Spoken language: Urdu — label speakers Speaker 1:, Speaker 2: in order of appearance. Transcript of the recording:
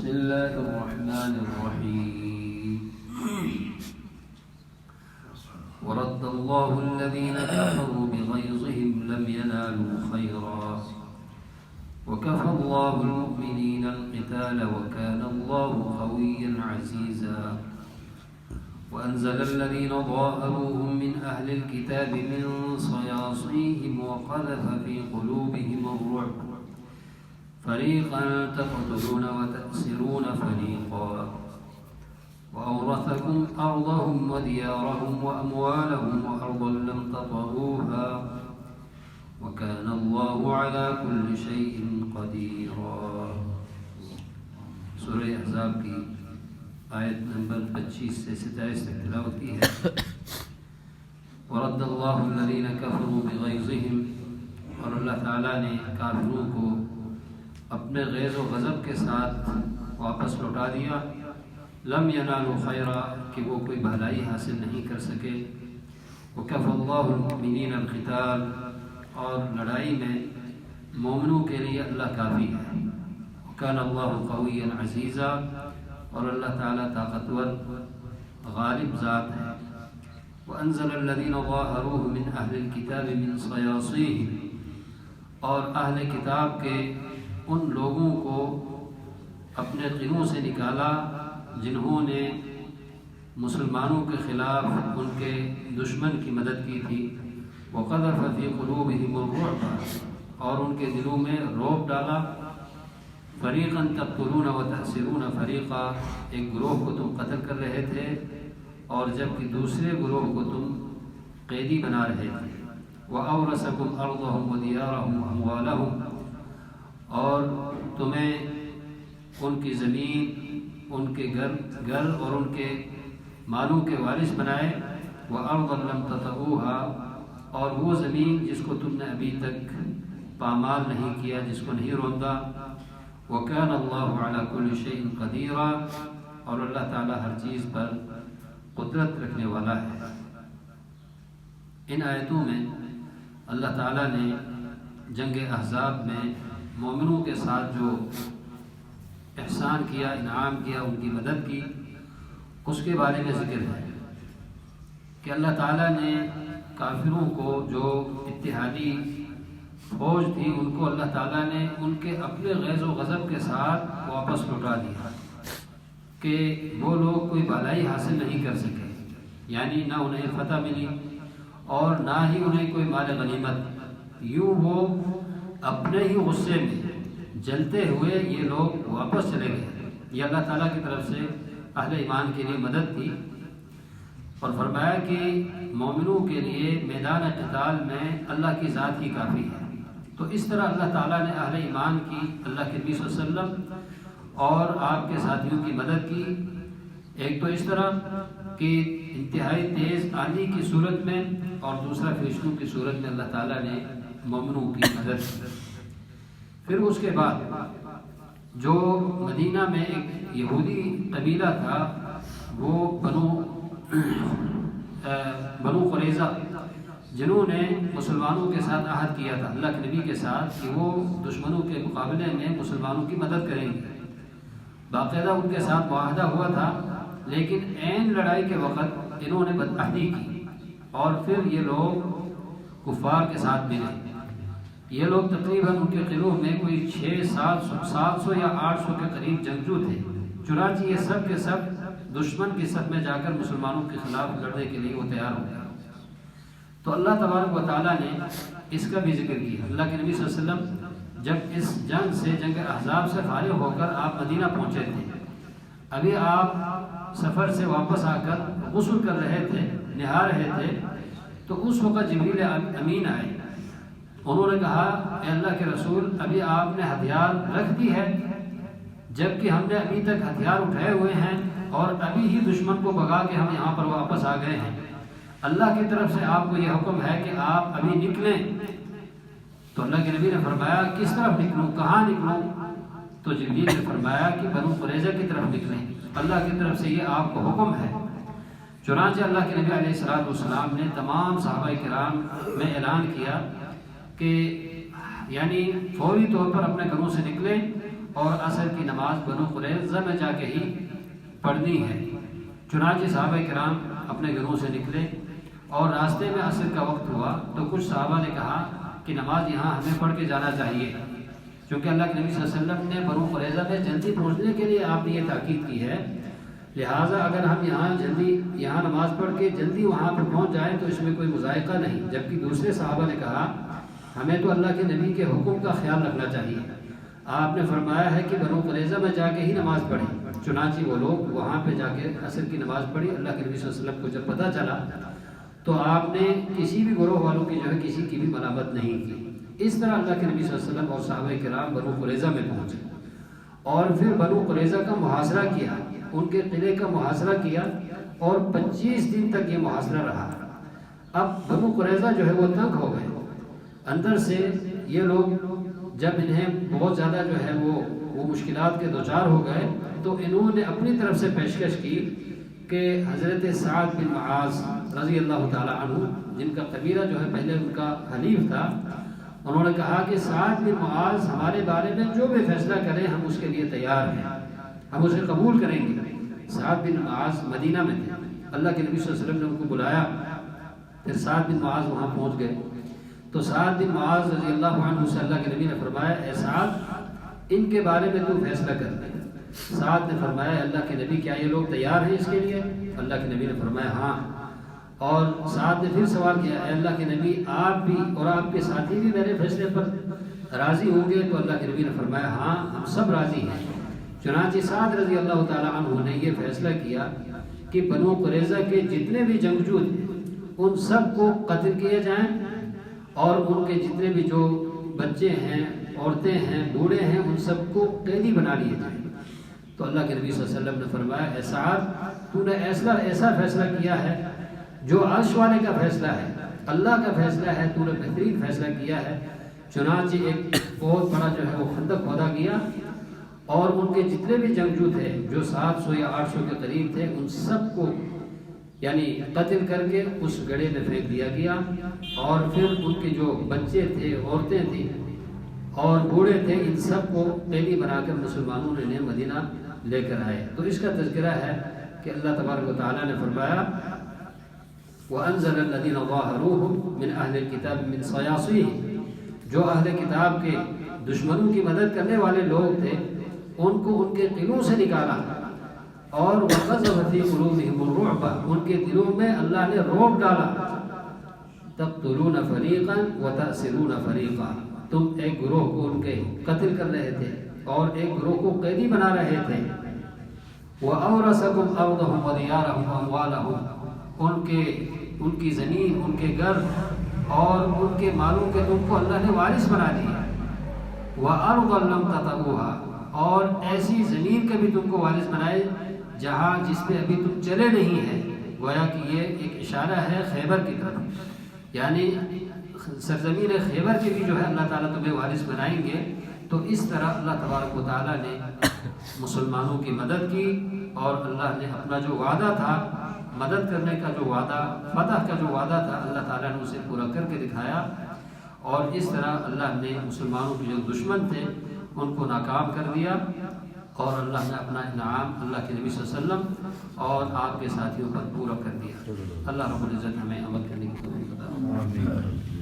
Speaker 1: الله الرحمن الرحيم ورد الله الذين كفروا بغيظهم لم ينالوا خيرا وكفى الله المؤمنين القتال وكان الله قويا عزيزا وأنزل الذين ظاهروهم من أهل الكتاب من صياصيهم وقذف في قلوبهم الرعب فريقا تقتلون وتأسرون فريقا وأورثكم أرضهم وديارهم وأموالهم وأرضا لم تطئوها وكان الله على كل شيء قديرا. سورہ احزاب کی آیت نمبر 25 سے 27 تک تلاوت کی ہے. ورد اللہ الذین کفروا بغیظہم، اور اللہ تعالیٰ نے کافروں کو اپنے غیظ و غضب کے ساتھ واپس لوٹا دیا. لم ینالوا خیرا، کہ وہ کوئی بھلائی حاصل نہیں کر سکے. وکفی اللہ المؤمنین القتال، اور لڑائی میں مومنوں کے لیے اللہ کافی ہے. وکان اللہ قویا عزیزا، اور اللہ تعالیٰ طاقتور غالب ذات ہے. وانزل الذین ظاہروہ من اہل الکتاب من صیاصیہم، اور اہل کتاب کے ان لوگوں کو اپنے قلعوں سے نکالا جنہوں نے مسلمانوں کے خلاف ان کے دشمن کی مدد کی تھی. وقذف فی قلوبہم الرعب، اور ان کے دلوں میں رعب ڈالا. فریقا تقتلون وتأسرون فریقا، ایک گروہ کو تم قتل کر رہے تھے اور جبکہ دوسرے گروہ کو تم قیدی بنا رہے تھے. وأورثکم ارضہم ودیارہم واموالہم، اور تمہیں ان کی زمین، ان کے گھر اور ان کے مالوں کے وارث بنائے. وأرضا لم تطئوها، اور وہ زمین جس کو تم نے ابھی تک پامال نہیں کیا، جس کو نہیں روندا. وَكَانَ اللَّهُ عَلَى كُلِّ شَيْءٍ قَدِيرًا، اور اللہ تعالیٰ ہر چیز پر قدرت رکھنے والا ہے. ان آیتوں میں اللہ تعالیٰ نے جنگ احزاب میں مومنوں کے ساتھ جو احسان کیا، انعام کیا، ان کی مدد کی، اس کے بارے میں ذکر ہے کہ اللہ تعالیٰ نے کافروں کو جو اتحادی فوج تھی ان کو اللہ تعالیٰ نے ان کے اپنے غیظ و غضب کے ساتھ واپس لوٹا دیا کہ وہ لوگ کوئی بھلائی حاصل نہیں کر سکے. یعنی نہ انہیں فتح ملی اور نہ ہی انہیں کوئی مال غنیمت. یوں وہ اپنے ہی غصے میں جلتے ہوئے یہ لوگ واپس چلے گئے. یہ اللہ تعالیٰ کی طرف سے اہل ایمان کے لیے مدد تھی. اور فرمایا کہ مومنوں کے لیے میدان قتال میں اللہ کی ذات ہی کافی ہے. تو اس طرح اللہ تعالیٰ نے اہل ایمان کی، اللہ کے نبی صلی اللہ علیہ وسلم اور آپ کے ساتھیوں کی مدد کی. ایک تو اس طرح کہ انتہائی تیز آندھی کی صورت میں، اور دوسرا فرشتوں کی صورت میں اللہ تعالیٰ نے مومنوں کی مدد کی. پھر اس کے بعد جو مدینہ میں ایک یہودی قبیلہ تھا، وہ بنو قریظہ، جنہوں نے مسلمانوں کے ساتھ عہد کیا تھا اللہ کے نبی کے ساتھ کہ وہ دشمنوں کے مقابلے میں مسلمانوں کی مدد کریں گے. باقاعدہ ان کے ساتھ معاہدہ ہوا تھا، لیکن عین لڑائی کے وقت انہوں نے بدعہدی کی اور پھر یہ لوگ کفار کے ساتھ ملے. یہ لوگ تقریباً ان کے قلعوں میں کوئی 700 یا 800 کے قریب جنگجو تھے. چنانچہ یہ سب کے سب دشمن کی صف میں جا کر مسلمانوں کے خلاف لڑنے کے لیے وہ تیار ہو گئے. تو اللہ تبارک و تعالیٰ نے اس کا بھی ذکر کیا. اللہ کے نبی صلی اللہ علیہ وسلم جب اس جنگ سے، جنگ احزاب سے فارغ ہو کر آپ مدینہ پہنچے تھے، ابھی آپ سفر سے واپس آ کر غسل کر رہے تھے، نہا رہے تھے، تو اس وقت جبریل امین آئے. انہوں نے کہا اے اللہ کے رسول، ابھی آپ نے ہتھیار رکھ دی ہے، جبکہ ہم نے ابھی تک ہتھیار اٹھائے ہوئے ہیں اور ابھی ہی دشمن کو بھگا کے ہم یہاں پر واپس آ گئے ہیں. اللہ کی طرف سے آپ کو یہ حکم ہے کہ آپ ابھی نکلیں. تو اللہ کے نبی نے فرمایا کس طرف نکلوں، کہاں نکلوں؟ تو جبریل نے فرمایا کہ بنو قریظہ کی طرف نکلیں، اللہ کی طرف سے یہ آپ کو حکم ہے. چنانچہ اللہ کے نبی علیہ السلام نے تمام صحابہ کرام میں اعلان کیا کہ یعنی فوری طور پر اپنے گھروں سے نکلیں اور عصر کی نماز بنو قریظہ میں جا کے ہی پڑھنی ہے۔ چنانچہ صحابہ کرام اپنے گھروں سے نکلے اور راستے میں عصر کا وقت ہوا تو کچھ صحابہ نے کہا کہ نماز یہاں ہمیں پڑھ کے جانا چاہیے، کیونکہ اللہ کے نبی صلی اللہ علیہ وسلم نے بنو قریظہ میں جلدی پہنچنے کے لیے آپ نے یہ تاکید کی ہے، لہٰذا اگر ہم یہاں نماز پڑھ کے جلدی وہاں پر پہنچ جائیں تو اس میں کوئی مذائقہ نہیں۔ جبکہ دوسرے صحابہ نے کہا ہمیں تو اللہ کے نبی کے حکم کا خیال رکھنا چاہیے، آپ نے فرمایا ہے کہ بنو قریظہ میں جا کے ہی نماز پڑھی۔ چنانچہ وہ لوگ وہاں پہ جا کے عصر کی نماز پڑھی۔ اللہ کے نبی صلی اللہ علیہ وسلم کو جب پتہ چلا تو آپ نے کسی بھی گروہ والوں کی کسی کی بھی ملامت نہیں کی۔ اس طرح اللہ کے نبی صلی اللہ علیہ وسلم اور صحابہ کرام بنو قریظہ میں پہنچے اور پھر بنو قریظہ کا محاصرہ کیا، ان کے قلعے کا محاصرہ کیا اور 25 دن تک یہ محاصرہ رہا۔ اب بنو قریظہ جو ہے وہ تنگ ہو گئے اندر سے، یہ لوگ جب انہیں بہت زیادہ جو ہے وہ مشکلات کے دوچار ہو گئے تو انہوں نے اپنی طرف سے پیشکش کی کہ حضرت سعد بن معاذ رضی اللہ تعالی عنہ، جن کا قبیلہ جو ہے پہلے ان کا حلیف تھا، انہوں نے کہا کہ سعد بن معاذ ہمارے بارے میں جو بھی فیصلہ کریں ہم اس کے لیے تیار ہیں، ہم اسے قبول کریں گے۔ سعد بن معاذ مدینہ میں تھے، اللہ کے نبی صلی اللہ علیہ وسلم نے ان کو بلایا، پھر سعد بن معاذ وہاں پہنچ گئے تو سعد بن معاذ رضی اللہ عنہ سے اللہ کے نبی نے فرمایا اے سعد ان کے بارے میں تو فیصلہ کر دے۔ سعد نے فرمایا اللہ کے نبی کیا یہ لوگ تیار ہیں اس کے لیے؟ اللہ کے نبی نے فرمایا ہاں۔ اور سعد نے پھر سوال کیا اے اللہ کے نبی آپ بھی اور آپ کے ساتھی بھی میرے فیصلے پر راضی ہوں گے؟ تو اللہ کے نبی نے فرمایا ہاں ہم سب راضی ہیں۔ چنانچہ سعد رضی اللہ تعالی عنہ نے یہ فیصلہ کیا کہ بنو قریظہ کے جتنے بھی جنگجو تھے ان سب کو قتل کیے جائیں اور ان کے جتنے بھی جو بچے ہیں، عورتیں ہیں، بوڑھے ہیں، ان سب کو قیدی بنا لیے جائیں۔ تو اللہ کے نبی صلی اللہ علیہ وسلم نے فرمایا اے سعد تو نے ایسا فیصلہ کیا ہے جو عرش والے کا فیصلہ ہے، اللہ کا فیصلہ ہے، تو نے بہترین فیصلہ کیا ہے۔ چنانچہ ایک بہت بڑا جو ہے وہ خندق کھودا گیا اور ان کے جتنے بھی جنگجو تھے جو 700 یا 800 کے قریب تھے ان سب کو قتل کر کے اس گڑھے میں پھینک دیا گیا، اور پھر ان کے جو بچے تھے، عورتیں تھیں اور بوڑھے تھے، ان سب کو قیدی بنا کر مسلمانوں نے انہیں مدینہ لے کر آئے۔ تو اس کا تذکرہ ہے کہ اللہ تبارک و تعالیٰ نے فرمایا وَأَنزَلَ الَّذِينَ ظَاهَرُوهُمْ مِنْ أَهْلِ الْكِتَابِ مِنْ صَيَاصِيهِمْ، جو اہل کتاب کے دشمنوں کی مدد کرنے والے لوگ تھے ان کو ان کے قلعوں سے نکالا، اور وَقَذَفَ فِي قُلُوبِهِمُ الرُّعْبَ، ان کے دلوں میں اللہ نے رعب ڈالا، تَقْتُلُونَ فَرِيقًا وَتَأْسِرُونَ فَرِيقًا، تم ایک گروہ کو ان کے قتل کر رہے تھے اور ایک گروہ کو قیدی بنا رہے تھے۔ وَأَوْرَثَكُمْ أَرْضَهُمْ وَدِيَارَهُمْ وَأَمْوَالَهُمْ، ان کی زمین، ان کے گھر اور ان کے مالوں کے تم کو اللہ نے وارث بنا دیا۔ وَأَرْضًا لَمْ تَطَئُوهَا، اور ایسی زمین کا بھی تم کو وارث بنائے جس پہ ابھی تم چلے نہیں ہیں۔ گویا کہ یہ ایک اشارہ ہے خیبر کی طرف، یعنی سرزمین خیبر کے بھی جو ہے اللہ تعالیٰ تمہیں وارث بنائیں گے۔ تو اس طرح اللہ تبارک و تعالیٰ نے مسلمانوں کی مدد کی، اور اللہ نے اپنا جو وعدہ تھا، مدد کرنے کا جو وعدہ، فتح کا جو وعدہ تھا، اللہ تعالیٰ نے اسے پورا کر کے دکھایا، اور اس طرح اللہ نے مسلمانوں کے جو دشمن تھے ان کو ناکام کر دیا، اور اللہ نے اپنا انعام اللہ کے نبی صلی اللہ علیہ وسلم اور آپ کے ساتھیوں پر پورا کر دیا۔ اللہ رب العزت ہمیں عمل کرنے کی توفیق عطا فرمائے۔